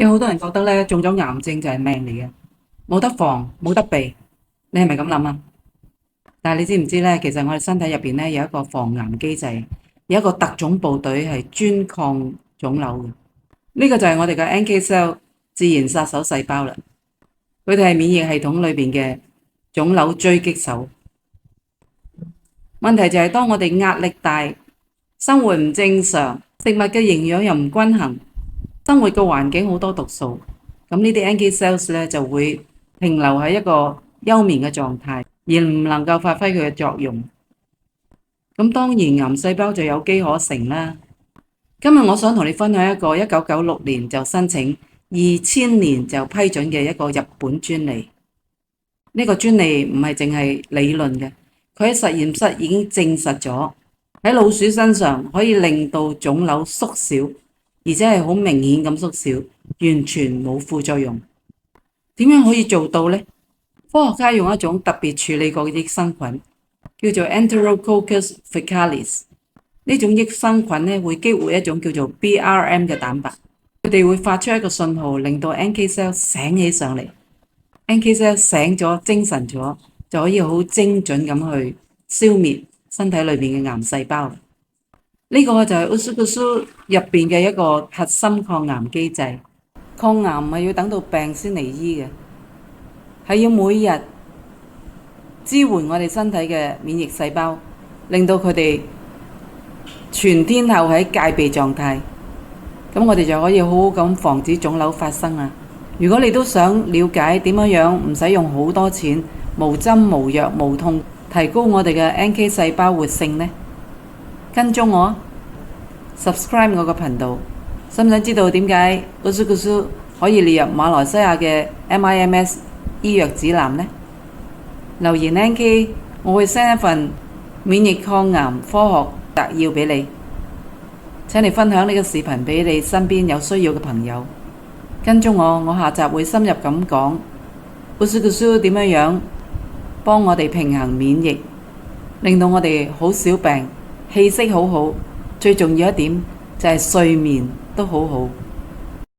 有好多人覺得咧，中咗癌症就係命嚟嘅，冇得防，冇得避。你係咪咁諗啊？但係你知唔知咧？其實我哋身體入邊咧有一個防癌機制，有一個特種部隊係專抗腫瘤嘅。呢個就係我哋嘅 NK cell 自然殺手細胞啦。佢哋係免疫系統裏邊嘅腫瘤狙擊手。問題就係當我哋壓力大、生活唔正常、食物嘅營養又唔均衡、生活嘅環境好多毒素，咁呢啲 NK cells 咧就會停留喺一個休眠嘅狀態，而唔能夠發揮佢嘅作用。咁當然癌細胞就有機可乘啦。今日我想同你分享一個1996年就申請、2000年就批准嘅一個日本專利。呢個專利唔係淨係理論嘅，佢喺實驗室已經證實咗喺老鼠身上可以令到腫瘤縮小，而且係好明顯咁縮小，完全冇副作用。點樣可以做到呢？科學家用一種特別處理過嘅益生菌，叫做 Enterococcus faecalis。呢種益生菌咧會激活一種叫做 BRM 嘅蛋白，佢哋會發出一個信號，令到 NK cell 醒起上嚟。NK cell 醒咗、精神咗，就可以好精準咁去消滅身體裏面嘅癌細胞。呢個就係 USUGUSU 入邊嘅一個核心抗癌機制。抗癌唔係要等到病先嚟醫嘅，係要每日支援我哋身體嘅免疫細胞，令到佢哋全天候喺戒備狀態，咁我哋就可以好好咁防止腫瘤發生啦。如果你都想了解點樣唔使用好多錢、無針無藥無痛提高我哋嘅 NK 細胞活性呢，跟蹤我 subscribe 我個頻道。想唔想知道點解 USUGUSU 可以列入馬來西亞嘅 MIMS 醫藥指南呢？留言 NK， 我會 send 一份免疫抗癌科學摘要俾你，請你分享呢個視頻俾你身邊有需要嘅朋友。跟蹤我，我下集會深入咁講 USUGUSU 點樣幫我哋平衡免疫，令到我哋好少病，氣色好好，最重要一點就係睡眠都好好。